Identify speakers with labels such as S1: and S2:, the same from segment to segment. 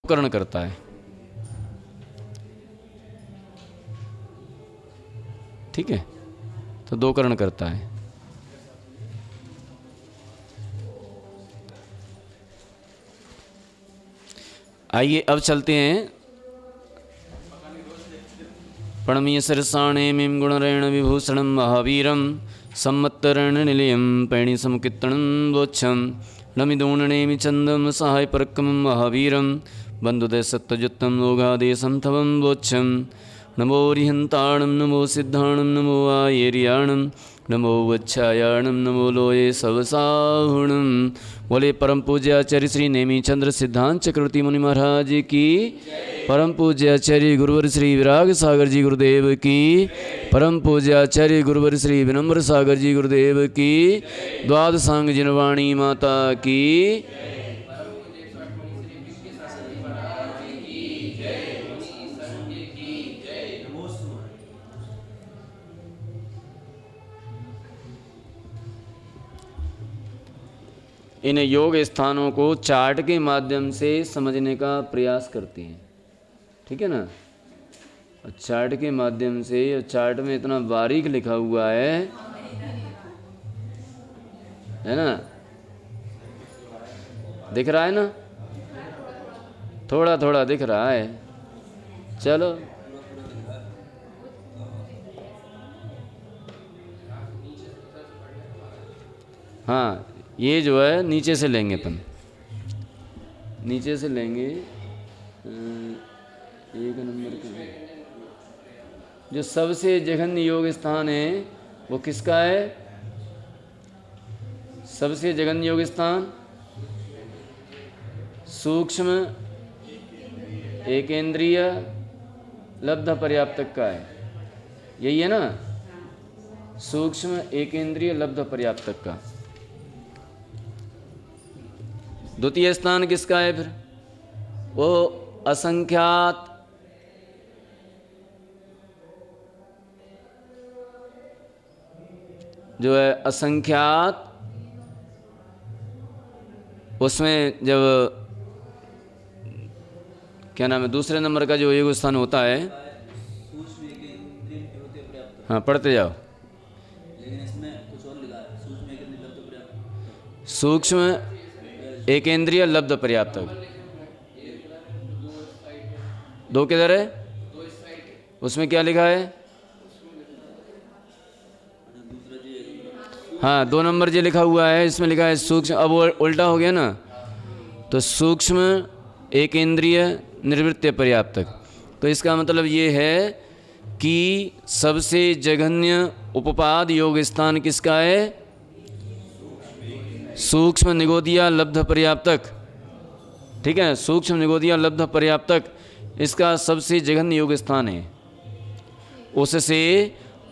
S1: करण करता है। ठीक है, तो दो करण करता है। आइए अब चलते हैं प्रणमीय सरसाणे मीम गुणरेण विभूषणम महावीरम सम्मत्तरण निलयम पैणी समुकीर्तनं वोच्छम नमिदूणनेमि चंदम सहाय परकम महावीरम बंधुदय सत्यजुत्तम योगादेशं तवं वोच्छम नमो रिहंताणं नमो सिद्धाणं नमो आयेर्याणं नमो वच्छायाणं नमो लोये सवसाहुणं। बोले परम पूज्य आचार्य श्री नेमी चंद्र सिद्धांत चक्रवर्ती मुनि महाराज की, परम पूज्य आचार्य गुरुवर श्री विराग सागर जी गुरुदेव की, परम पूज्य आचार्य गुरुवर श्री विनम्र सागर जी गुरुदेव की, द्वादशांग जिनवाणी माता की। इन योग स्थानों को चार्ट के माध्यम से समझने का प्रयास करते हैं। ठीक है ना, चार्ट के माध्यम से, चार्ट में इतना बारीक लिखा हुआ है ना, दिख रहा है ना, थोड़ा थोड़ा दिख रहा है। चलो हाँ, ये जो है नीचे से लेंगे अपन, नीचे से लेंगे। एक नंबर का जो सबसे जघन्य योग स्थान है वो किसका है? सबसे जघन्य योग स्थान सूक्ष्म एकेंद्रिय लब्ध पर्याप्तक का है। यही है ना, सूक्ष्म एकेंद्रिय लब्ध पर्याप्तक का। द्वितीय स्थान किसका है फिर? वो असंख्यात जो है, असंख्यात, उसमें जब क्या नाम है दूसरे नंबर का जो योग स्थान होता है, हाँ पढ़ते जाओ। सूक्ष्म एकेंद्रिय लब्ध पर्याप्तक, दो किधर है? उसमें क्या लिखा है? हाँ, 2 नंबर जो लिखा हुआ है इसमें लिखा है सूक्ष्म। अब उल्टा हो गया ना, तो सूक्ष्म एकेंद्रिय निर्वृत्य पर्याप्तक। तो इसका मतलब ये है कि सबसे जघन्य उपपाद योग स्थान किसका है? सूक्ष्म निगोदिया लब्ध पर्याप्तक। ठीक है, सूक्ष्म निगोदिया लब्ध पर्याप्तक इसका सबसे जघन्य योग स्थान है। उससे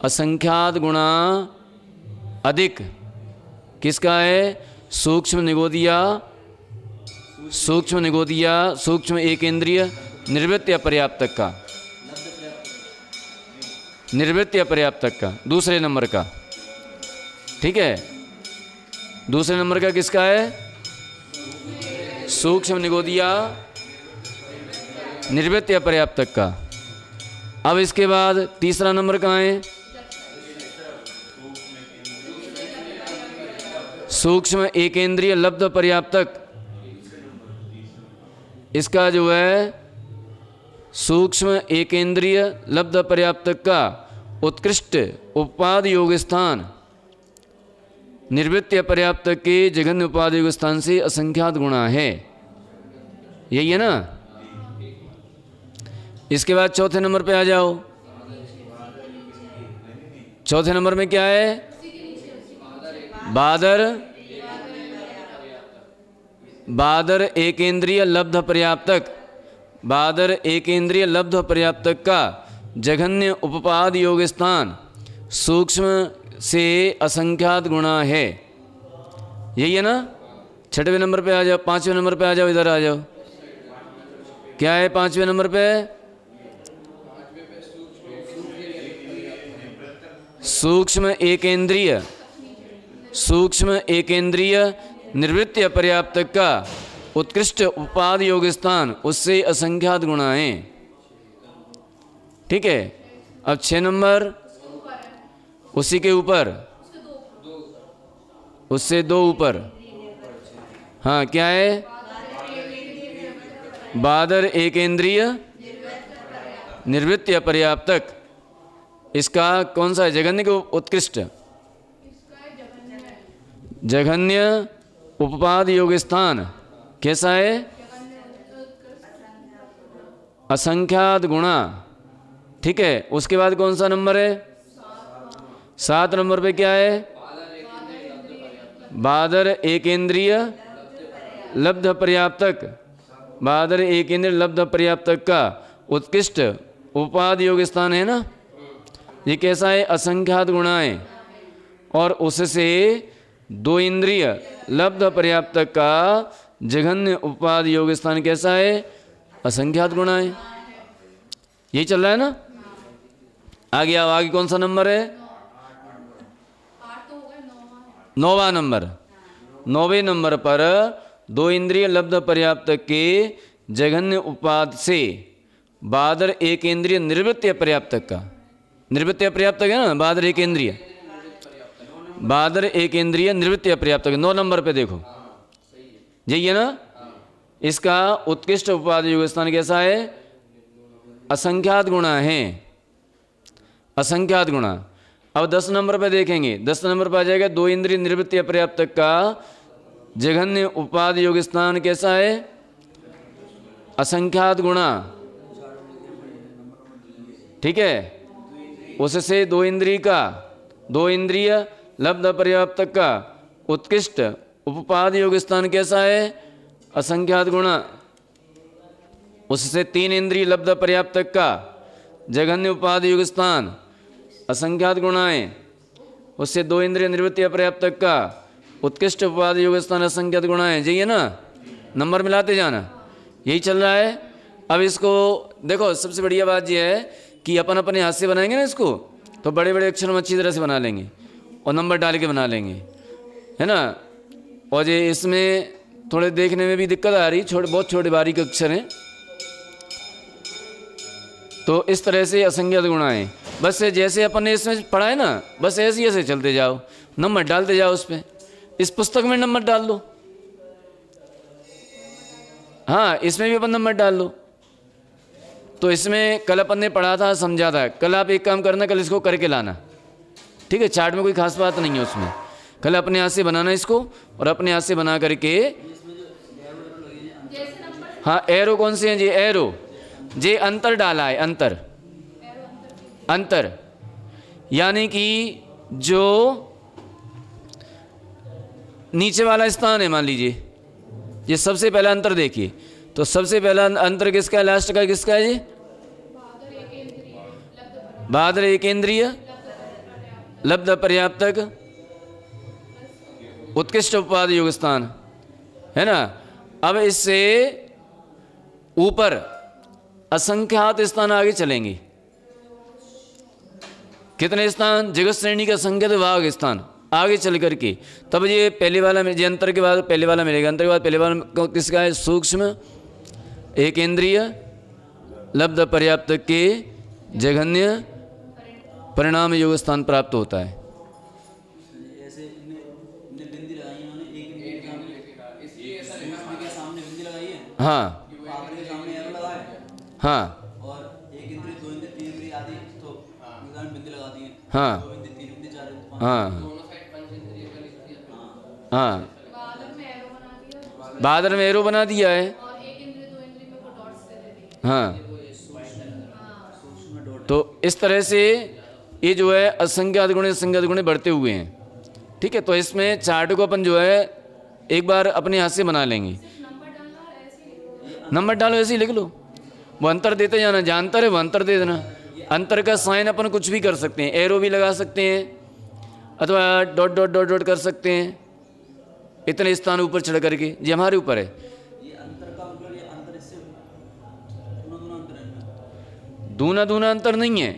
S1: असंख्यात गुणा अधिक किसका है? सूक्ष्म निगोदिया, सूक्ष्म निगोदिया, सूक्ष्म एकेंद्रिय निर्वृत्य पर्याप्तक का, निर्वृत्य पर्याप्तक का, दूसरे नंबर का। ठीक है, दूसरे नंबर का किसका है? सूक्ष्म निगोदिया निर्वृत्य पर्याप्तक का। अब इसके बाद तीसरा नंबर कहाँ है? सूक्ष्म एकेंद्रिय लब्ध पर्याप्तक। इसका जो है सूक्ष्म एकेंद्रिय लब्ध पर्याप्तक का उत्कृष्ट उपपाद योग स्थान निर्वृत्य पर्याप्तक के जघन्य उपाद योग स्थान से असंख्यात गुणा है। यही है ना। इसके बाद चौथे नंबर पे आ जाओ। चौथे नंबर में क्या है? बादर, बादर एकेंद्रिय लब्ध पर्याप्तक, बादर एकेंद्रिय लब्ध पर्याप्तक का जघन्य उपपाद योग स्थान सूक्ष्म से असंख्यात गुणा है। यही है ना। छठवें नंबर पे आ जाओ, पांचवें नंबर पे आ जाओ, इधर आ जाओ। क्या है पांचवें नंबर पे? सूक्ष्म एकेंद्रिय, सूक्ष्म एकेंद्रिय निर्वृत्य पर्याप्तक का उत्कृष्ट उपाधि योग स्थान, उससे असंख्यात गुणाएं। ठीक है। अब 6 नंबर उसी के ऊपर, उससे 2 ऊपर। हाँ, क्या है? बादर एकेंद्रिय निर्वृत्य पर्याप्तक। इसका कौन सा है? जघन्य के उत्कृष्ट? जघन्य उपपाद योग स्थान कैसा है? असंख्यात गुणा। ठीक है। उसके बाद कौन सा नंबर है? 7 नंबर पे क्या है? बादर एकेंद्रिय लब्ध पर्याप्तक। बादर एकेंद्रिय लब्ध पर्याप्तक का उत्कृष्ट उपाद योग स्थान है ना। ये कैसा है? असंख्यात गुणाएं, और उससे 2 इंद्रिय लब्ध पर्याप्तक का जघन्य उपाद योग स्थान कैसा है? असंख्यात गुणाएं। यही चल रहा है ना। आगे आओ, आगे कौन सा नंबर है? 9वां नंबर। 9वें नंबर पर 2 इंद्रिय लब्ध पर्याप्तक के जघन्य उपाद से बादर एक इंद्रिय निर्वृत्य पर्याप्तक का, निर्वृत्य पर्याप्तक है ना, बादर एक इंद्रिय, बादर एक इंद्रिय निवृत्ति पर्याप्तक। 9 नंबर पे देखो, यही है ना। इसका उत्कृष्ट उपाधि योग स्थान कैसा है? असंख्यात गुणा है, असंख्यात गुणा। अब 10 नंबर पे देखेंगे। 10 नंबर पर आ जाएगा 2 इंद्रिय निवृत्ति पर्याप्तक का जघन्य उपाधि योग स्थान कैसा है? असंख्यात गुणा। ठीक है। उससे 2 इंद्रिय का, 2 इंद्रिय लब्ध पर्याप्तक का उत्कृष्ट उपपाद योग स्थान कैसा है? असंख्यात गुणा। उससे 3 इंद्रिय लब्ध पर्याप्तक का जघन्य उपाद योग स्थान असंख्यात गुणाएं। उससे 2 इंद्रिय निवृत्ति पर्याप्तक का उत्कृष्ट उपाद योग स्थान असंख्यात गुणाएं। यही है ना, नंबर मिलाते जाना, यही चल रहा है। अब इसको देखो, सबसे बढ़िया बात यह है कि अपन अपने हाथ से बनाएंगे ना इसको, तो बड़े बड़े अक्षर हम अच्छी तरह से बना लेंगे और नंबर डाल के बना लेंगे, है ना। और ये इसमें थोड़े देखने में भी दिक्कत आ रही, बहुत छोटे बारीक अक्षर हैं। तो इस तरह से असंख्यात गुणाएं, बस जैसे अपन ने इसमें पढ़ा है ना, बस ऐसे ऐसे चलते जाओ, नंबर डालते जाओ उस पर। इस पुस्तक में नंबर डाल दो, हाँ इसमें भी अपन नंबर डाल लो। तो इसमें कल अपन ने पढ़ा था, समझा था। कल आप एक काम करना, कल इसको करके लाना, ठीक है। चार्ट में कोई खास बात नहीं है उसमें, कल अपने हाथ से बनाना इसको, और अपने हाथ से बना करके। हाँ, एरो कौन से हैं जी? एरो जे अंतर डाला है, अंतर, अंतर यानी कि जो नीचे वाला स्थान है, मान लीजिए ये सबसे पहला अंतर देखिए, तो सबसे पहला अंतर किसका है? लास्ट का किसका है जी? बादर एक इंद्रिय लब्ध पर्याप्तक उत्कृष्ट उपाद योग स्थान, है ना। अब इससे ऊपर असंख्यात स्थान आगे चलेंगे। कितने स्थान? जगत श्रेणी का संख्यात विभाग स्थान आगे चल करके, तब ये पहले वाला, ये अंतर के बाद पहले वाला मिलेगा। अंतर के बाद पहले वाला किसका है? सूक्ष्म एक इंद्रिय लब्ध पर्याप्तक के जघन्य परिणाम योग स्थान प्राप्त होता है। हाँ हाँ हाँ हाँ हाँ, बादल में एरो बना दिया है। हाँ, तो इस तरह से ये जो है असंख्यात गुणे बढ़ते हुए हैं। ठीक है। तो इसमें चार्ट को अपन जो है एक बार अपने हाथ से बना लेंगे। नंबर डालो, ऐसे ही लिख लो, वो अंतर देते जाना, जहाँ अंतर है वो अंतर दे देना। अंतर का साइन अपन कुछ भी कर सकते हैं, एरो भी लगा सकते हैं, अथवा डॉट डॉट डॉट डॉट कर सकते हैं, इतने स्थान ऊपर चढ़ करके, ये हमारे ऊपर है। ये अंतर का मतलब, ये अंतर इससे दूना दूना अंतर नहीं है।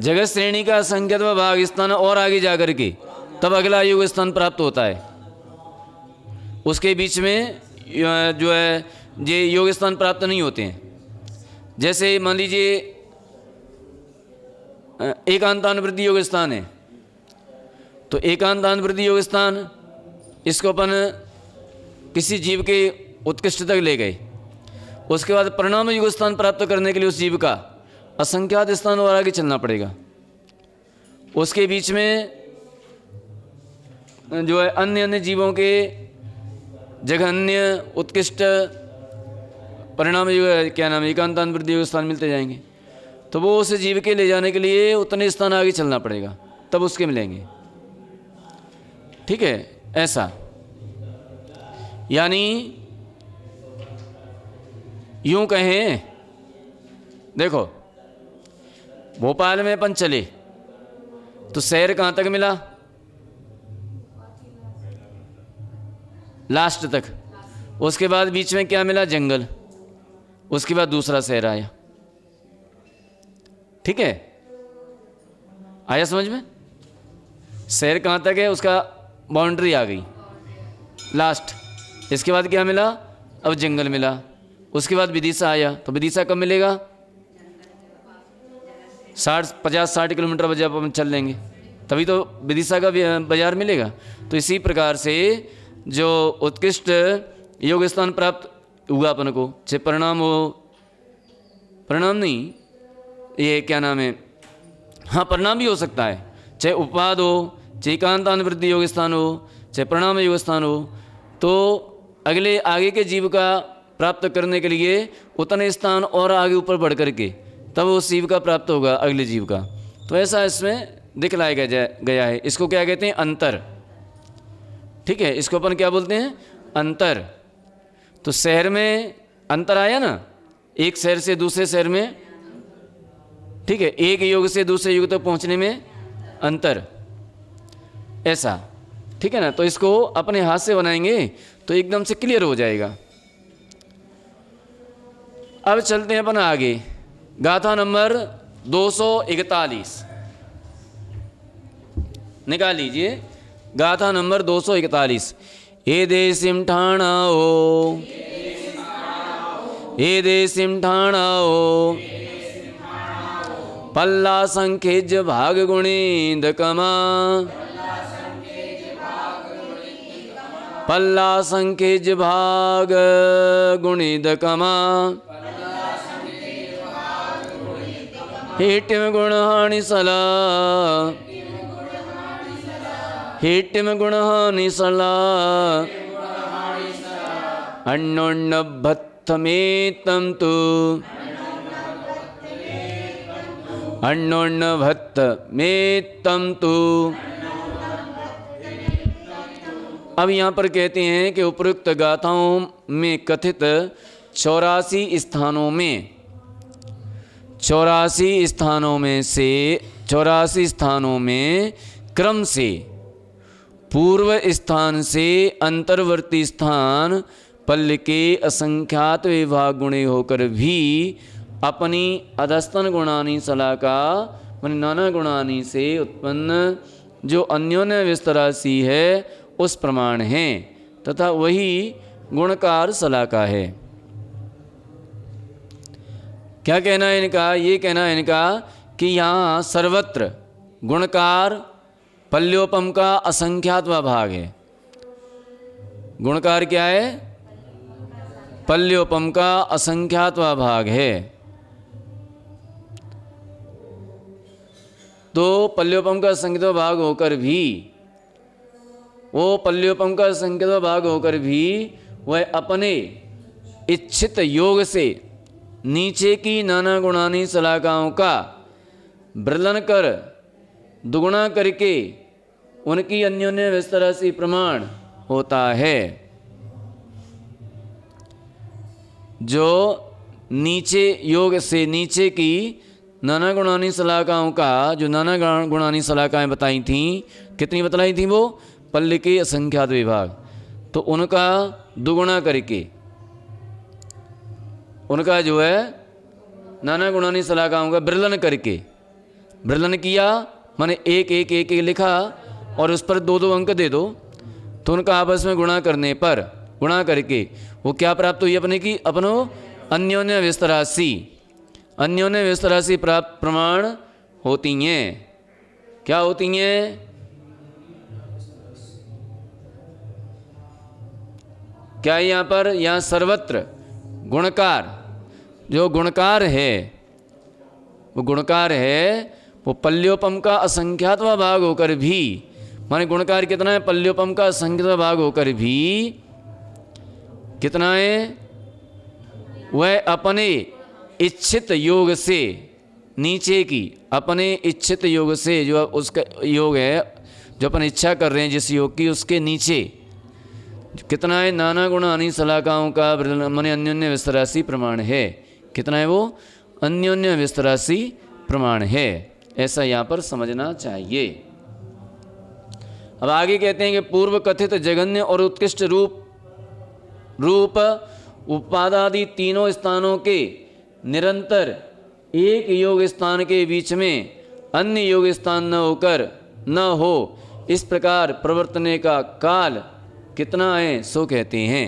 S1: जगत श्रेणी का संख्यात भाग स्थान और आगे जा करके तब अगला योग स्थान प्राप्त होता है। उसके बीच में जो है ये योग स्थान प्राप्त नहीं होते हैं। जैसे मान लीजिए एकांतानुवृत्ति योग स्थान है, तो एकांतानुवृत्ति योग स्थान इसको अपन किसी जीव के उत्कृष्ट तक ले गए। उसके बाद परिणाम योग स्थान प्राप्त करने के लिए उस जीव का असंख्यात स्थान और आगे चलना पड़ेगा। उसके बीच में जो है अन्य अन्य जीवों के जघन्य उत्कृष्ट परिणाम योग क्या नाम एकांतानुवृत्ति योग स्थान मिलते जाएंगे। तो वो उस जीव के ले जाने के लिए उतने स्थान आगे चलना पड़ेगा, तब उसके मिलेंगे। ठीक है, ऐसा यानी यूं कहें, देखो भोपाल में अपन चले तो शहर कहाँ तक मिला? लास्ट तक। उसके बाद बीच में क्या मिला? जंगल। उसके बाद दूसरा शहर आया। ठीक है, आया समझ में? शहर कहाँ तक है, उसका बाउंड्री आ गई लास्ट। इसके बाद क्या मिला? अब जंगल मिला। उसके बाद विदिशा आया, तो विदिशा कब मिलेगा? 50-60 किलोमीटर बाजार हम चल लेंगे, तभी तो विदिशा का बाजार मिलेगा। तो इसी प्रकार से जो उत्कृष्ट योग स्थान प्राप्त हुआ अपन को, चाहे परिणाम हो, परिणाम नहीं, ये क्या नाम है, हाँ परिणाम भी हो सकता है, चाहे उपवाद हो, चाहे एकांतानुवृत्ति योग स्थान हो, चाहे परिणाम योग स्थान हो, तो अगले आगे के जीव का प्राप्त करने के लिए उतने स्थान और आगे ऊपर बढ़ करके तब उस जीव का प्राप्त होगा अगले जीव का। तो ऐसा इसमें दिखलाया गया है। इसको क्या कहते हैं? अंतर। ठीक है, इसको अपन क्या बोलते हैं? अंतर। तो शहर में अंतर आया ना, एक शहर से दूसरे शहर में, ठीक है, एक युग से दूसरे युग तक पहुंचने में अंतर, ऐसा। ठीक है ना, तो इसको अपने हाथ से बनाएंगे तो एकदम से क्लियर हो जाएगा। अब चलते हैं अपन आगे, गाथा नंबर 241 निकाल लीजिए। गाथा नंबर 241। हे देसिम ठाणाओ, हे देसिम ठाणाओ, पल्ला संखेज भाग गुणीद कमा, पल्ला संखेज भाग गुणीद कमा, हिटिम गुणहानि सला, हिटिम गुणहानि सला, अन्नोन्न भत्तमेतं तु, अन्नोन्न भत्तमेतं तु। अब यहाँ पर कहते हैं कि उपयुक्त गाथाओं में कथित 84 स्थानों में, 84 स्थानों में क्रम से पूर्व स्थान से अंतर्वर्ती स्थान पल्ल के असंख्यात विभाग गुणे होकर भी अपनी अधस्तन गुणानी सलाका मन नाना गुणानी से उत्पन्न जो अन्योन्य विस्तरासी है उस प्रमाण है तथा वही गुणकार सलाका है। क्या कहना है इनका? ये कहना है इनका कि यहाँ सर्वत्र गुणकार पल्योपम का असंख्यात्वा भाग है। गुणकार क्या है? पल्योपम का असंख्यात्वा भाग है। तो पल्योपम का असंख्यात्वा भाग होकर भी, वो पल्योपम का असंख्यात्वा भाग होकर भी वह अपने इच्छित योग से नीचे की नाना गुणानी सलाकाओं का वर्णन कर दुगुना करके उनकी अन्योन्य विस्तरासी प्रमाण होता है। जो नीचे योग से नीचे की नाना गुणानी सलाकाओं का, जो नाना गुणानी सलाकाएँ बताई थीं, कितनी बतलाई थीं? वो पल्ल के असंख्यात विभाग, तो उनका दुगुना करके, उनका जो है नाना गुणानी सलाकाओं का विरलन करके, विरलन किया माने एक एक एक एक लिखा और उस पर 2-2 अंक दे दो तो उनका आपस में गुणा करने पर, गुणा करके वो क्या प्राप्त हुई अपने की, अपनो अन्योन्य विस्तरासी, अन्योन्य विस्तरासी प्राप्त प्रमाण होती हैं। क्या होती हैं? क्या है यहाँ पर? यहाँ सर्वत्र गुणकार, जो गुणकार है वो गुणकार है, वो पल्योपम का असंख्यातवा भाग होकर भी, माने गुणकार कितना है? पल्योपम का असंख्यातवा भाग होकर भी कितना है? वह अपने इच्छित योग से, नीचे की अपने इच्छित योग से, जो उसका योग है जो अपन इच्छा कर रहे हैं जिस योग की, उसके नीचे कितना है? नाना गुणानि शलाकाओं का मने अन्योन्य विस्तरासी प्रमाण है। कितना है वो? अन्योन्य विस्तरासी प्रमाण है। ऐसा यहाँ पर समझना चाहिए। अब आगे कहते हैं कि पूर्व कथित जघन्य और उत्कृष्ट रूप उपादादि तीनों स्थानों के निरंतर एक योग स्थान के बीच में अन्य योग स्थान न हो इस प्रकार प्रवर्तने का काल कितना है, सो कहते हैं।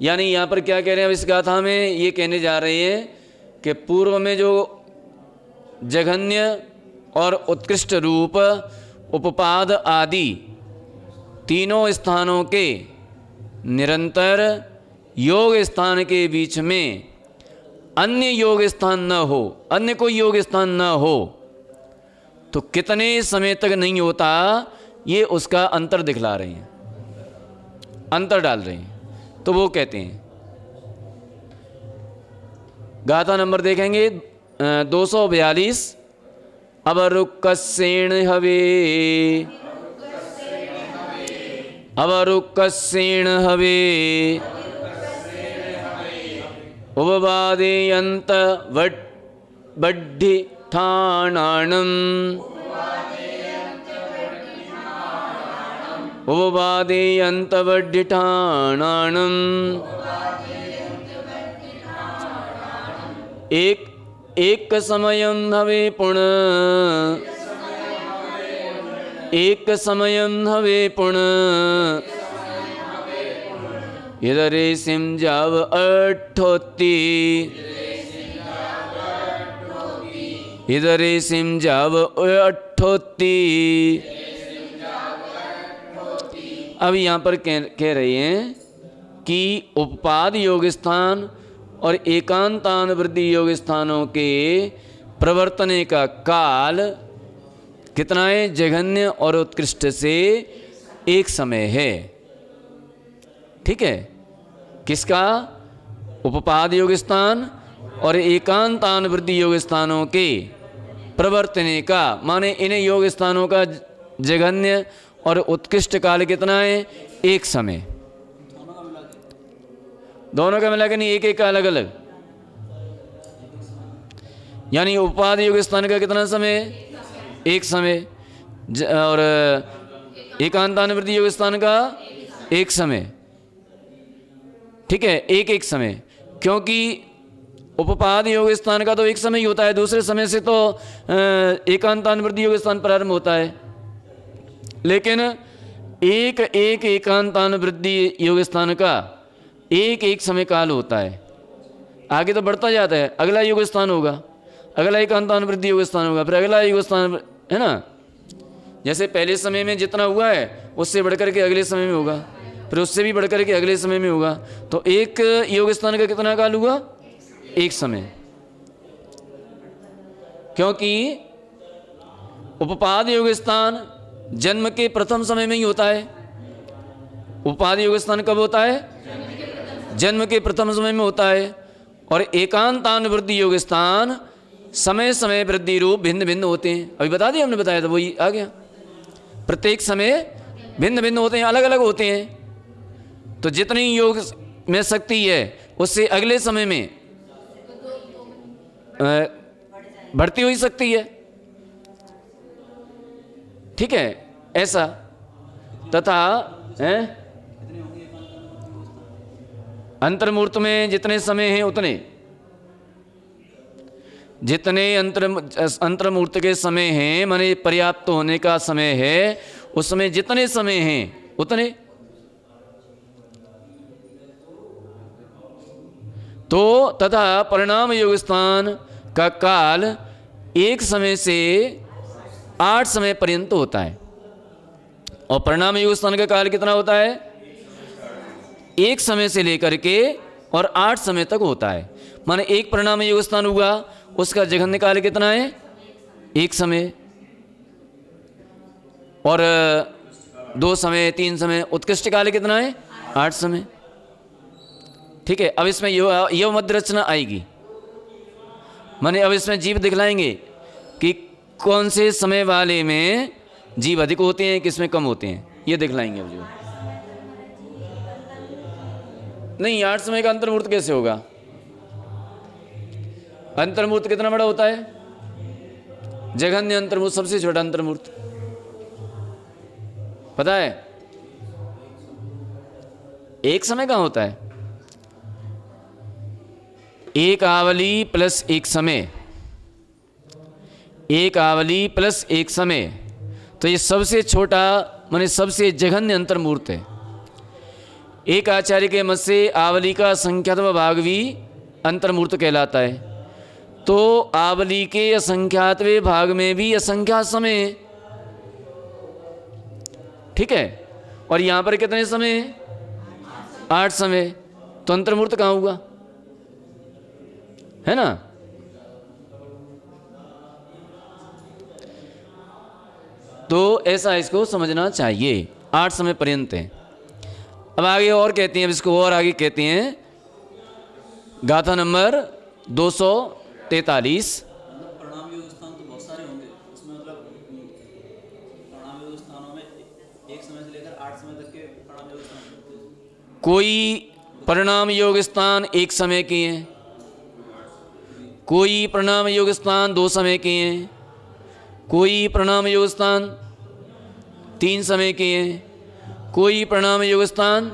S1: यानी यहाँ पर क्या कह रहे हैं? अब इस गाथा में ये कहने जा रहे हैं कि पूर्व में जो जघन्य और उत्कृष्ट रूप उपपाद आदि तीनों स्थानों के निरंतर योग स्थान के बीच में अन्य योग स्थान न हो, अन्य कोई योग स्थान न हो, तो कितने समय तक नहीं होता, ये उसका अंतर दिखला रहे हैं, अंतर डाल रहे हैं। तो वो कहते हैं, गाथा नंबर देखेंगे 242, अवरुक्कसेण हवे, अवरुक्कसेण हवे उपवादेयन्त वड्ढिठाणानम्, उपवादेयन्त वड्ढिठाणानम्। एक समयं हवे पुण, एक समयं हवे पुण इधरे सिम जाव अठोती, इधरे सिम जाव अठोती। अब यहाँ पर कह रहे हैं कि उपपाद योग स्थान और एकांतान वृद्धि योग स्थानों के प्रवर्तने का काल कितना है? जघन्य और उत्कृष्ट से एक समय है। ठीक है? किसका? उपपाद योग स्थान और एकांतान वृद्धि योग स्थानों के प्रवर्तने का, माने इन योग स्थानों का जघन्य और उत्कृष्ट काल कितना है? एक समय। दोनों का मिला के नहीं, एक एक का अलग अलग। यानी उपपाद योग स्थान का कितना समय? एक समय। और एकांतान वृद्धि योग स्थान का एक समय। ठीक है? एक एक समय, क्योंकि उपपाद योग स्थान का तो एक समय ही होता है, दूसरे समय से तो एकांतान वृद्धि योग स्थान प्रारंभ होता है। लेकिन एक एक एकांतान वृद्धि योग स्थान का एक एक समय काल होता है। आगे तो बढ़ता जाता है, अगला योग स्थान होगा, अगला एकांतान वृद्धि योग स्थान होगा, फिर अगला योग स्थान, है ना? जैसे पहले समय में जितना हुआ है उससे बढ़कर के अगले समय में होगा, फिर उससे भी बढ़कर के अगले समय में होगा। तो एक योग स्थान का कितना काल हुआ? एक समय। क्योंकि उपपाद योग स्थान जन्म के प्रथम समय में ही होता है। उपपाद योग स्थान कब होता है? जन्म के प्रथम समय में होता है। और एकांतान वृद्धि योग स्थान समय समय वृद्धि रूप भिन्न भिन्न होते हैं। अभी बता दिया, हमने बताया था, वही आ गया। प्रत्येक समय भिन्न भिन्न होते हैं, अलग अलग होते हैं। तो जितनी योग में शक्ति है उससे अगले समय में बढ़ती हुई शक्ति है। ठीक है? ऐसा तथा अंतर्मूर्त में जितने समय हैं उतने, जितने अंतर्मूर्त के समय हैं, माने पर्याप्त होने का समय है, उसमें जितने समय हैं उतने। तो तथा परिणाम योग स्थान का काल एक समय से 8 समय पर्यंत होता है। और परिणाम योग स्थान का काल कितना होता है? एक समय से लेकर के और 8 समय तक होता है। माने एक परिणाम योग स्थान हुआ, उसका जघन्य काल कितना है? एक समय। और 2 समय, 3 समय, उत्कृष्ट काल कितना है? 8 समय। ठीक है। अब इसमें यव मध्य रचना आएगी, माने अब इसमें जीव दिखलाएंगे कि कौन से समय वाले में जीव अधिक होते हैं, किसमें कम होते हैं, ये दिखलाएंगे। अब जो नहीं, 8 समय का अंतर्मूर्त कैसे होगा? अंतर्मूर्त कितना बड़ा होता है? जघन्य अंतर्मूर्त सबसे छोटा अंतर्मूर्त पता है? एक समय कहाँ होता है? एक आवली प्लस एक समय, एक आवली प्लस एक समय, तो ये सबसे छोटा माने सबसे जघन्य अंतर्मूर्त है। एक आचार्य के मत से आवली का असंख्यात्व भाग भी अंतर्मूर्त कहलाता है। तो आवली के असंख्यातवें भाग में भी असंख्यात समय, ठीक है। और यहां पर कितने समय? 8 समय। तो अंतर्मूर्त कहां होगा? है ना? तो ऐसा इसको समझना चाहिए। 8 समय पर्यंत है। अब आगे और कहते हैं, अब इसको और आगे कहते हैं, गाथा नंबर 243।
S2: प्रणाम योग स्थान तो बहुत सारे होंगे उसमें, मतलब प्रणाम योग स्थानों में एक समय से लेकर 8 समय तक के प्रणाम योग स्थान।
S1: कोई प्रणाम योग स्थान 1 समय के हैं, कोई प्रणाम योग स्थान 2 समय के हैं, कोई प्रणाम योग स्थान 3 समय के हैं, कोई प्रणाम योग स्थान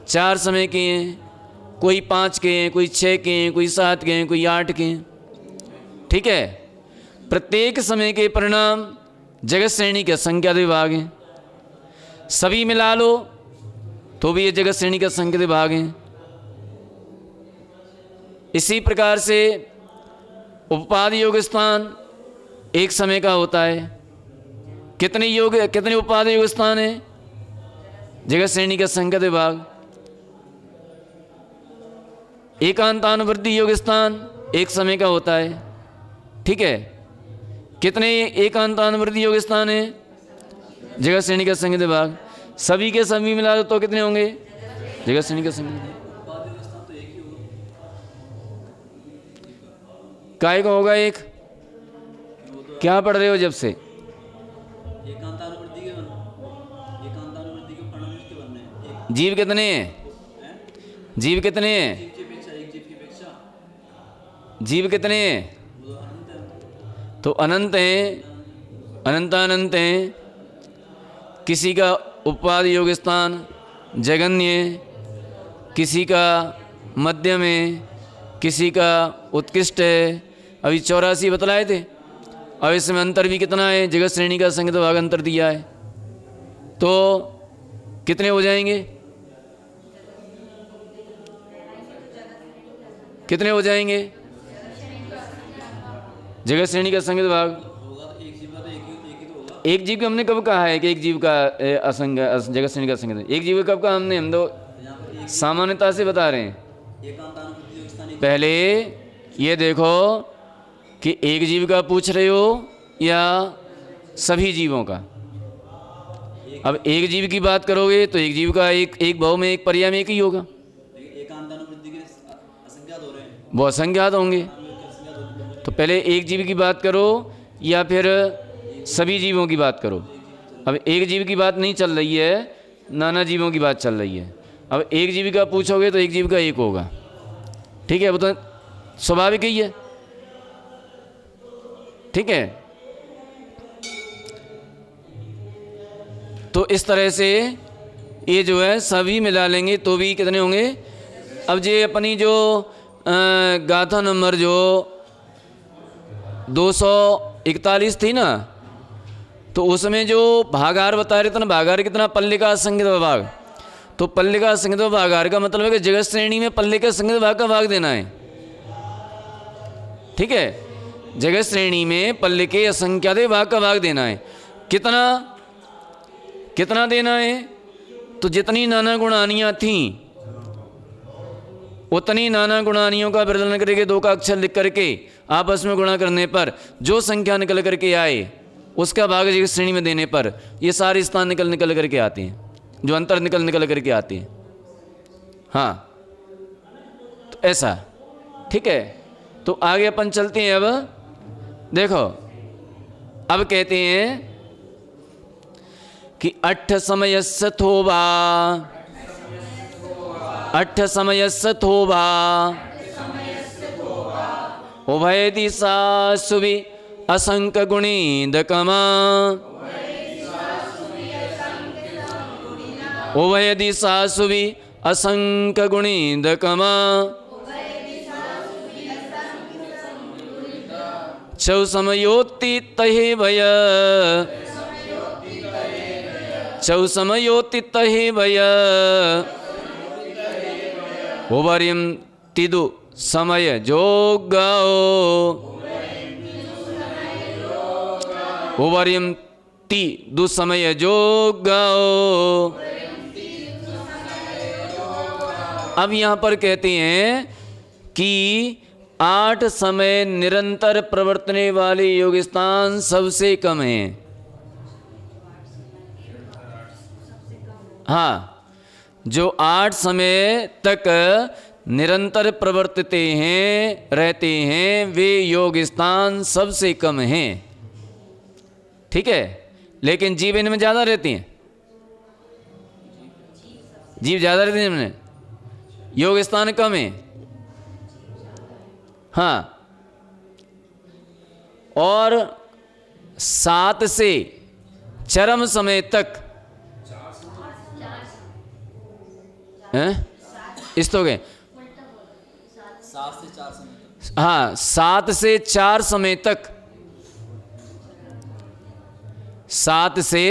S1: 4 समय के हैं, कोई 5 के हैं, कोई 6 के हैं, कोई 7 के हैं, कोई 8 के हैं। ठीक है। प्रत्येक समय के परिणाम जगत श्रेणी के संख्यात विभाग हैं। सभी मिला लो तो भी ये जगत श्रेणी का संख्यात विभाग हैं। इसी प्रकार से उपपाद योग स्थान 1 समय का होता है। कितने उपपाद योग स्थान है? जगत श्रेणी का संख्यात विभाग। एकांतानुवृत्ति योग स्थान 1 समय का होता है। ठीक है। कितने एकांतानुवृत्ति योग स्थान है? जगत श्रेणी का संख्यात विभाग। सभी के सभी मिला दो तो कितने होंगे? जगत श्रेणी का संख्यात। काय का होगा एक? क्या पढ़ रहे हो जब से?
S2: एकांतानुवृत्ति के परिणाम किसके बनने हैं?
S1: जीव कितने हैं? जीव कितने हैं?
S2: एक की अपेक्षा
S1: जीव कितने हैं?
S2: वो अनंत है।
S1: तो अनंत हैं, अनंतानंत हैं। किसी का उपपाद योग स्थान जगन्य, किसी का मध्यम है, किसी का उत्कृष्ट है। अभी 84 बतलाए थे। अब इसमें अंतर भी कितना है? जगत श्रेणी का संख्यात भाग अंतर दिया है, तो कितने हो जाएंगे? कितने हो जाएंगे? जगत श्रेणी का संख्यात भाग
S2: होगा तो एक जीव का तो एक ही तो होगा।
S1: एक जीव का हमने कब कहा है कि एक जीव का जगत श्रेणी का संख्यात? एक जीव का कब कहा हमने? हम तो
S2: यहाँ पर एक
S1: सामान्यता से बता रहे हैं।
S2: एकांतानुवृत्ति योग स्थान
S1: पहले ये देखो कि एक जीव का पूछ रहे हो या सभी जीवों का। अब एक जीव की बात करोगे तो एक जीव का एक भाव में एक पर्याय में एक ही होगा।
S2: एकांतानुवृत्ति के असंख्यात हो रहे हैं,
S1: वो असंख्यात होंगे।
S2: असंख्यात होते हैं।
S1: तो पहले एक जीव की बात करो या फिर सभी जीवों की बात करो। अब एक जीव की बात नहीं चल रही है, नाना जीवों की बात चल रही है। अब एक जीव का पूछोगे तो एक जीव का एक होगा। ठीक है, वो तो स्वाभाविक ही है। ठीक है। तो इस तरह से ये जो है सभी मिला लेंगे तो भी कितने होंगे? अब ये अपनी जो गाथा नंबर जो 241 थी ना, तो उसमें जो भागार बता रहे थे ना, भागार कितना, पल्ले का असंज्ञित भाग। तो पल्ले का असंज्ञित भागार का मतलब है कि जगत श्रेणी में पल्ले के असंज्ञित भाग का भाग देना है। ठीक है, जगत श्रेणी में पल्ले के असंख्यात भाग का भाग देना है। कितना कितना देना है? तो जितनी नाना गुणानियाँ थीं उतनी नाना गुणानियों का वर्णन करके 2 का अक्षर लिख करके आपस में गुणा करने पर जो संख्या निकल करके आए उसका भाग जगत श्रेणी में देने पर ये सारे स्थान निकल करके आते हैं, जो अंतर निकल करके आते हैं। हाँ, तो ऐसा। ठीक है, तो आगे अपन चलते हैं। अब देखो, अब कहते हैं कि अट्ठ समयस्य थोबा, अट्ठ समयस्य थोबा उभय दिशासु भी असंक गुणीदकमा, उभय दिशासु भी असंक गुणीदकमा, चौ समयोति तहे भय, चौ समयोति तहे भय उभर्यम तिदु समय जोगाओ, उभर्यम ति दु समय जोगाओ। अब यहाँ पर कहते हैं कि 8 समय निरंतर प्रवर्तने वाले योग स्थान सबसे कम हैं। हाँ, जो 8 समय तक निरंतर प्रवर्तते हैं, रहते हैं, वे योग स्थान सबसे कम हैं। ठीक है, लेकिन जीव इनमें ज़्यादा रहती हैं, जीव ज़्यादा रहते हैं इनमें, योग स्थान कम है। हाँ, और 7 से चरम समय तक इस तो गए
S2: 7 से 4 समय तक।
S1: हाँ, 7 से 4 समय तक, 7 से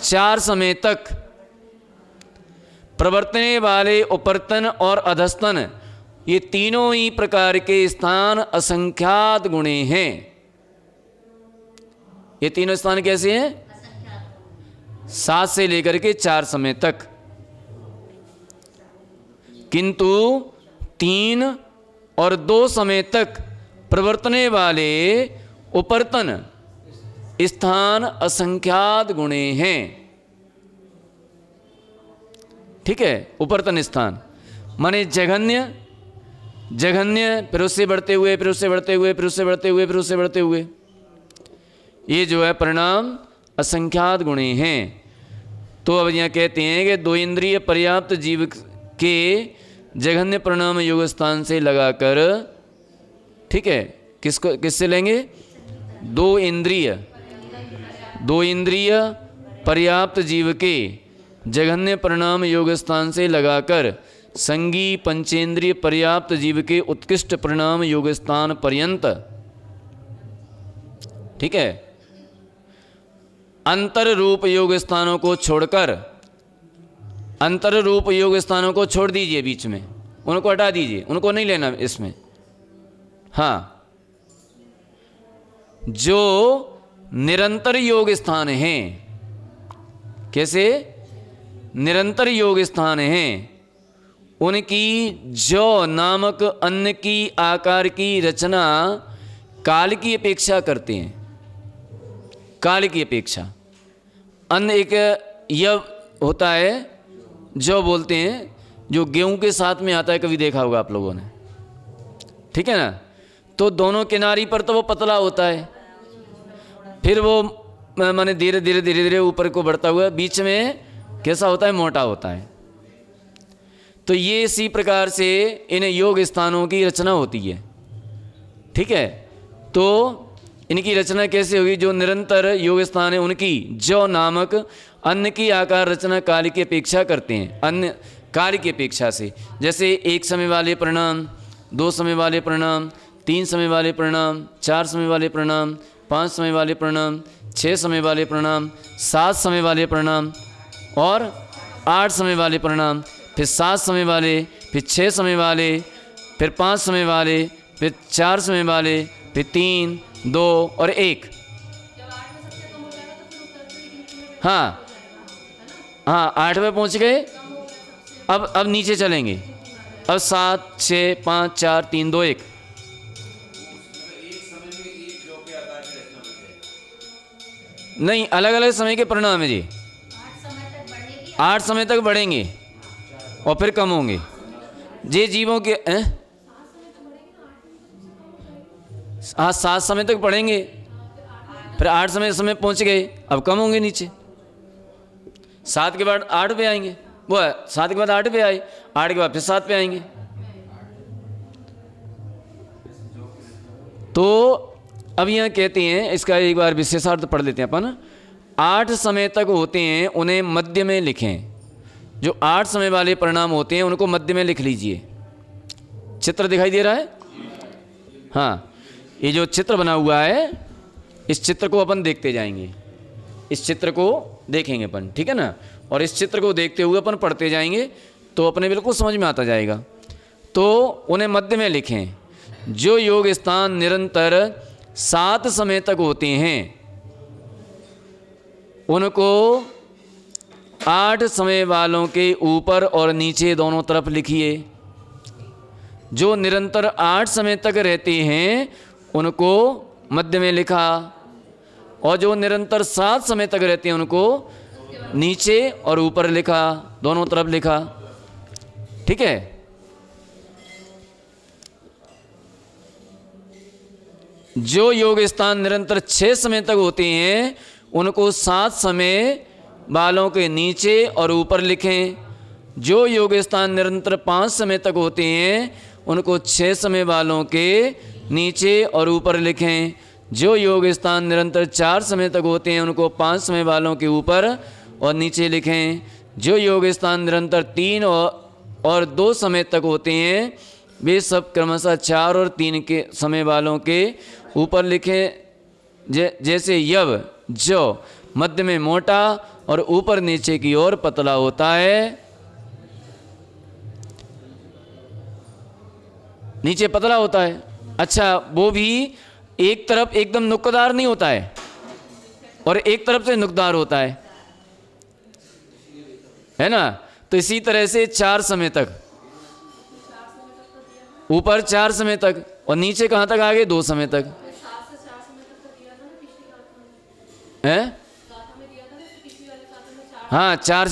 S1: 4 समय तक प्रवर्तने वाले उपर्तन और अधस्तन, ये तीनों ही प्रकार के स्थान असंख्यात गुणे हैं। ये तीनों स्थान कैसे हैं? 7 से लेकर के 4 समय तक। किंतु 3 और 2 समय तक प्रवर्तने वाले उपर्तन स्थान असंख्यात गुणे हैं। ठीक है, उपर्तन स्थान माने जघन्य, जघन्य फिर उससे बढ़ते हुए, फिर उससे बढ़ते हुए, फिर उससे बढ़ते हुए, फिर उससे बढ़ते हुए, ये जो है परिणाम असंख्यात गुणे हैं। तो अब यहाँ कहते हैं कि 2 इंद्रिय पर्याप्त जीव के जघन्य परिणाम योग स्थान से लगाकर, ठीक है, किसको किससे लेंगे? 2 इंद्रिय, 2 इंद्रिय पर्याप्त जीव के जघन्य परिणाम योग स्थान से लगाकर संगी पंचेंद्रिय पर्याप्त जीव के उत्कृष्ट परिणाम योग स्थान पर्यंत, ठीक है, अंतर रूप योग स्थानों को छोड़कर, अंतर रूप योग स्थानों को छोड़ दीजिए, बीच में उनको हटा दीजिए, उनको नहीं लेना इसमें। हाँ, जो निरंतर योग स्थान हैं, कैसे निरंतर योग स्थान हैं, उनकी जो नामक अन्न की आकार की रचना काल की अपेक्षा करते हैं, काल की अपेक्षा। अन्न एक यह होता है जो बोलते हैं, जो गेहूं के साथ में आता है, कभी देखा होगा आप लोगों ने, ठीक है ना। तो दोनों किनारी पर तो वो पतला होता है, फिर वो माने धीरे धीरे धीरे धीरे ऊपर को बढ़ता हुआ बीच में कैसा होता है, मोटा होता है। तो ये इसी प्रकार से इन योग स्थानों की रचना होती है, ठीक है। तो इनकी रचना कैसे होगी? जो निरंतर योग स्थान है उनकी जो नामक अन्न की आकार रचना काल की अपेक्षा करते हैं, अन्न काल की अपेक्षा से। जैसे 1 समय वाले परिणाम, 2 समय वाले परिणाम, 3 समय वाले परिणाम, 4 समय वाले परिणाम, 5 समय वाले प्रणाम, 6 समय वाले प्रणाम, 7 समय वाले प्रणाम और 8 समय वाले प्रणाम, फिर 7 समय वाले, फिर 6 समय वाले, फिर 5 समय वाले, फिर 4 समय वाले, फिर 3, 2 और 1। हाँ हाँ, 8वें पहुँच गए। अब नीचे चलेंगे। अब 7, 6, 5, 4, 3, 2, 1। नहीं, अलग अलग समय के प्रणाम है जी। 8 समय तक बढ़ेंगे और फिर कम होंगे। ये जीवों के हाँ, 7 समय तक पढ़ेंगे, फिर 8 समय पहुंच गए, अब कम होंगे नीचे। 7 के बाद 8 पे आएंगे, वो है 7 के बाद 8 पे आए, 8 के बाद फिर 7 पे आएंगे। तो अब यहाँ कहते हैं, इसका एक बार विशेषार्थ पढ़ लेते हैं अपन। 8 समय तक होते हैं, उन्हें मध्य में लिखें। जो 8 समय वाले परिणाम होते हैं उनको मध्य में लिख लीजिए। चित्र दिखाई दे रहा है? हाँ, ये जो चित्र बना हुआ है, इस चित्र को अपन देखते जाएंगे। इस चित्र को देखेंगे अपन, ठीक है ना। और इस चित्र को देखते हुए अपन पढ़ते जाएंगे तो अपने बिल्कुल समझ में आता जाएगा। तो उन्हें मध्य में लिखें। जो योग स्थान निरंतर 7 समय तक होते हैं उनको 8 समय वालों के ऊपर और नीचे दोनों तरफ लिखिए। जो निरंतर 8 समय तक रहते हैं उनको मध्य में लिखा, और जो निरंतर 7 समय तक रहते हैं उनको नीचे और ऊपर लिखा, दोनों तरफ लिखा। ठीक है। जो योग स्थान निरंतर 6 समय तक होते हैं उनको 7 समय वालों के नीचे और ऊपर लिखें। जो योग स्थान निरंतर 5 समय तक होते हैं उनको 6 समय वालों के नीचे और ऊपर लिखें। जो योग स्थान निरंतर 4 समय तक होते हैं उनको 5 समय वालों के ऊपर और नीचे लिखें। जो योग स्थान निरंतर 3 और 2 समय तक होते हैं वे सब क्रमशः 4 और 3 के समय वालों के ऊपर लिखें। जैसे यव, जो मध्य में मोटा और ऊपर नीचे की ओर पतला होता है। नीचे पतला होता है। अच्छा, वो भी एक तरफ एकदम नुक्कदार नहीं होता है और एक तरफ से नुकदार होता है ना। तो इसी तरह से 4 समय तक, ऊपर 4 समय तक और नीचे कहाँ तक आ गए? 2 समय तक है। हाँ, 7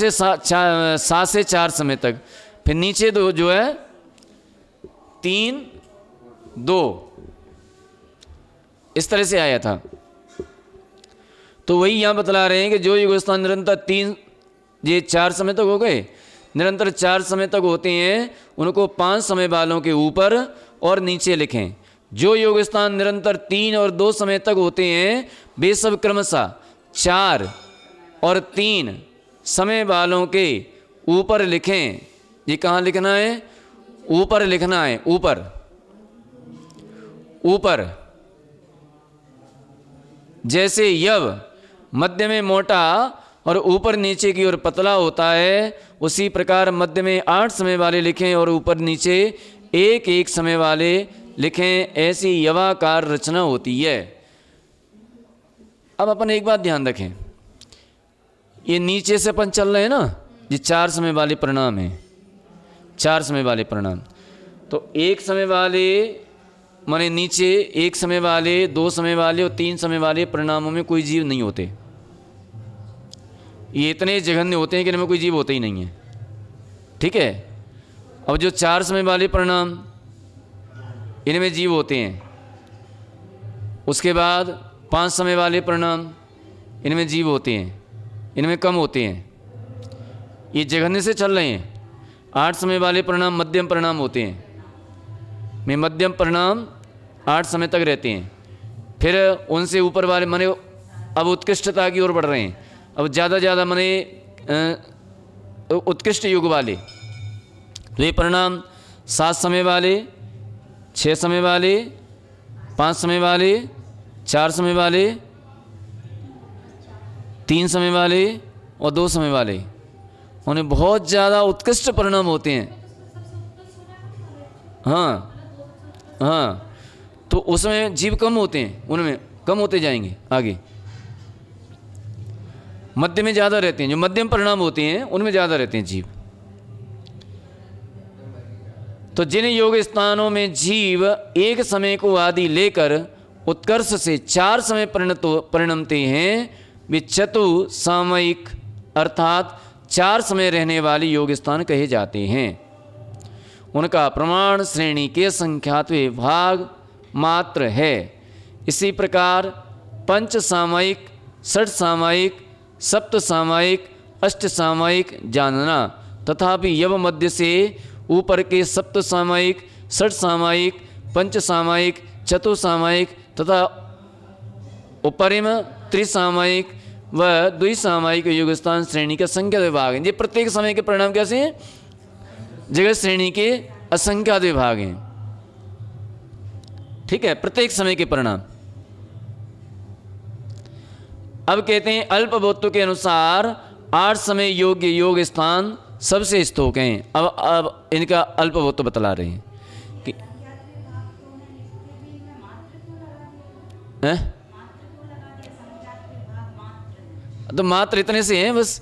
S1: से 4 समय तक। फिर नीचे दो जो है 3, 2, इस तरह से आया था। तो वही यहाँ बतला रहे हैं कि जो योग स्थान निरंतर 3, ये 4 समय तक हो गए, निरंतर 4 समय तक होते हैं उनको 5 समय वालों के ऊपर और नीचे लिखें। जो योग स्थान निरंतर 3 और 2 समय तक होते हैं वे सब क्रमशः 4 और 3 समय वालों के ऊपर लिखें। ये कहाँ लिखना है? ऊपर लिखना है, ऊपर ऊपर। जैसे यव मध्य में मोटा और ऊपर नीचे की ओर पतला होता है, उसी प्रकार मध्य में 8 समय वाले लिखें और ऊपर नीचे 1 समय वाले लिखें। ऐसी यवाकार रचना होती है। अब अपन एक बात ध्यान रखें, ये नीचे से अपन चल रहे हैं ना, ये 4 समय वाले परिणाम हैं। 4 समय वाले परिणाम, तो 1 समय वाले माने नीचे, 1 समय वाले, 2 समय वाले और 3 समय वाले परिणामों में कोई जीव नहीं होते। ये इतने जघन्य होते हैं कि इनमें कोई जीव होते ही नहीं है। ठीक है। अब जो 4 समय वाले परिणाम, इनमें जीव होते हैं। उसके बाद 5 समय वाले परिणाम, इनमें जीव होते हैं, इनमें कम होते हैं। ये जघन्य से चल रहे हैं। 8 समय वाले परिणाम मध्यम परिणाम होते हैं, में मध्यम परिणाम 8 समय तक रहते हैं। फिर उनसे ऊपर वाले माने अब उत्कृष्टता की ओर बढ़ रहे हैं। अब ज़्यादा माने उत्कृष्ट युग वाले, तो ये परिणाम 7 समय वाले, 6 समय वाले, 5 समय वाले, 4 समय वाले, 3 समय वाले और 2 समय वाले, उन्हें बहुत ज़्यादा उत्कृष्ट परिणाम होते हैं। हाँ हाँ, तो उसमें जीव कम होते हैं, उनमें कम होते जाएंगे आगे। मध्य में ज़्यादा रहते हैं, जो मध्यम परिणाम होते हैं उनमें ज़्यादा रहते हैं जीव। तो जिन योग स्थानों में जीव एक समय को आदि लेकर उत्कर्ष से 4 समय परिणमते हैं, वे चतु सामयिक अर्थात 4 समय रहने वाले योग स्थान कहे जाते हैं। उनका प्रमाण श्रेणी के संख्यात विभाग मात्र है। इसी प्रकार पंच सामयिक, षट सामयिक, सप्त सामयिक, अष्ट सामयिक जानना, तथापि यव मध्य से ऊपर के सप्त सामयिक, षट सामयिक, पंच सामयिक, चतुसामयिक तथा उपरिम त्रिसामयिक व द्विसामयिक योग स्थान श्रेणी का संख्या विभाग है। ये प्रत्येक समय के परिणाम कैसे हैं? जगत श्रेणी के असंख्यात विभाग हैं। ठीक है, प्रत्येक समय के परिणाम। अब कहते हैं अल्पबोधों के अनुसार 8 समय योग्य योग स्थान सबसे स्तोक हैं। अब इनका अल्पबोध बतला रहे हैं कि तो मात्र इतने से हैं बस।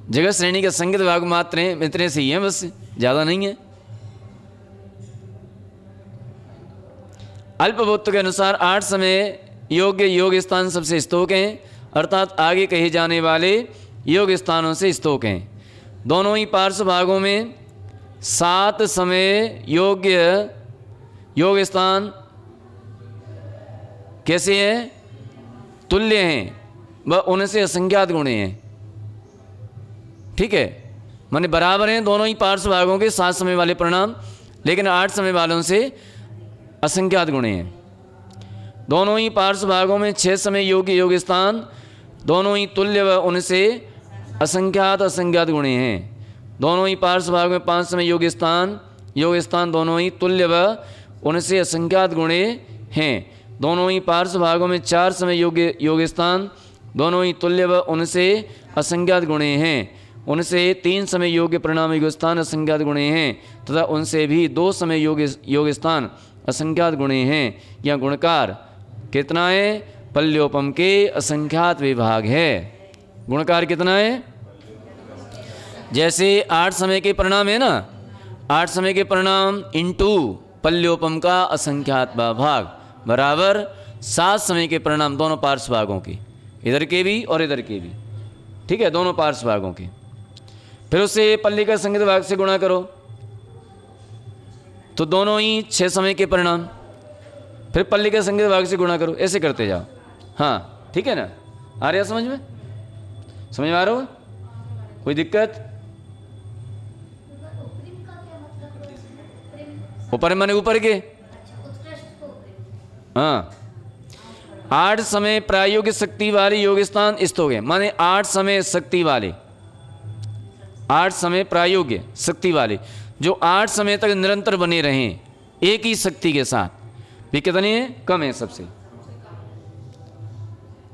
S1: जगत श्रेणी के संगीत विभाग मात्र हैं, इतने से ही हैं बस, ज़्यादा नहीं है। अल्पबोध के अनुसार 8 समय योग्य योग स्थान सबसे स्तोक हैं, अर्थात आगे कहे जाने वाले योग स्थानों से स्तोक हैं। दोनों ही पार्श्व भागों में 7 समय योग्य योग स्थान कैसे हैं? तुल्य हैं व उनसे असंख्यात गुणे हैं। ठीक है, माने बराबर हैं दोनों ही पार्श्व भागों के 7 समय वाले परिणाम, लेकिन 8 समय वालों से असंख्यात गुणे हैं। दोनों ही पार्श्व भागों में 6 समय योग्य योग स्थान दोनों ही तुल्य व उनसे असंख्यात गुणे हैं। दोनों ही पार्श्व भागों में 5 समय योग स्थान दोनों ही तुल्य व उनसे असंख्यात गुणे हैं। दोनों ही पार्श्व भागों में 4 समय योग स्थान दोनों ही तुल्य व उनसे असंख्यात गुणे हैं। उनसे 3 समय योग्य परिणाम योग स्थान असंख्यात गुणे हैं तथा उनसे भी 2 समय योग स्थान असंख्यात गुणे हैं। यह गुणकार कितना है? पल्योपम के असंख्यात विभाग है। गुणकार कितना है? जैसे 8 समय के परिणाम है ना, 8 समय के परिणाम इंटू पल्योपम का असंख्यात भाग बराबर 7 समय के परिणाम दोनों पार्श्व भागों के, इधर के भी और इधर के भी। ठीक है, दोनों पार्श्व भागों के। फिर उससे पल्ली का संगीत भाग से गुणा करो तो दोनों ही 6 समय के परिणाम, फिर पल्ली का संगीत भाग से गुणा करो, ऐसे करते जाओ। हाँ ठीक है ना, आ रहा समझ में? समझ में आ रहा हो? कोई दिक्कत? ऊपर माने ऊपर के। हाँ, 8 समय प्रायोगिक शक्ति वाले योग स्थान स्तोक है, माने 8 समय शक्ति वाले, 8 समय प्रायोग्य शक्ति वाले जो 8 समय तक निरंतर बने रहें एक ही शक्ति के साथ, वे कितने हैं? कम है सबसे।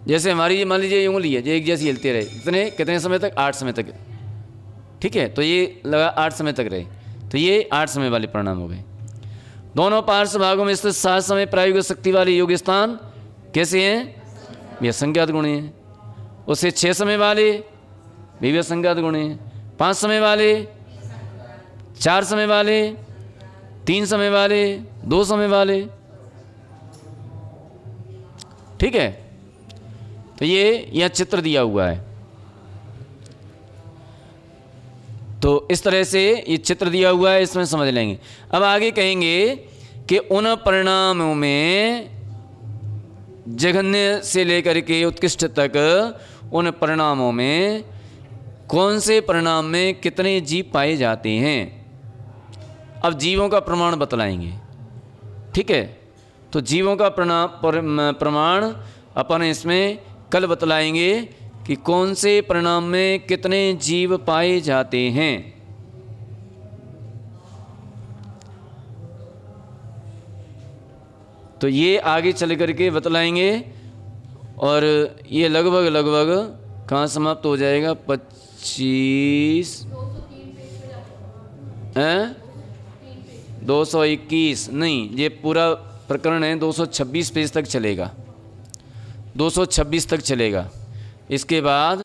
S1: जैसे हमारी मान लीजिए उंगली है जो एक जैसी हिलते रहे, इतने कितने समय तक? 8 समय तक। ठीक है, तो ये लगा 8 समय तक रहे, तो ये 8 समय वाले परिणाम हो गए। दोनों पार्श्व भागों में स्थित 7 समय प्रायोगिक शक्ति वाले योग स्थान कैसे हैं? वे असंख्यात गुणे हैं। उससे 6 समय वाले भी असंख्यात गुणे हैं, 5 समय वाले, 4 समय वाले, 3 समय वाले, 2 समय वाले। ठीक है, तो ये यह चित्र दिया हुआ है। तो इस तरह से ये चित्र दिया हुआ है, इसमें समझ लेंगे। अब आगे कहेंगे कि उन परिणामों में जघन्य से लेकर के उत्कृष्ट तक उन परिणामों में कौन से परिणाम में कितने जीव पाए जाते हैं। अब जीवों का प्रमाण बतलाएंगे। ठीक है, तो जीवों का प्रमाण अपन इसमें कल बतलाएंगे कि कौन से परिणाम में कितने जीव पाए जाते हैं। तो ये आगे चल करके बतलाएंगे और ये लगभग कहाँ समाप्त हो जाएगा 25 221 नहीं, ये पूरा प्रकरण है 226 पेज तक चलेगा, 226 तक चलेगा। इसके बाद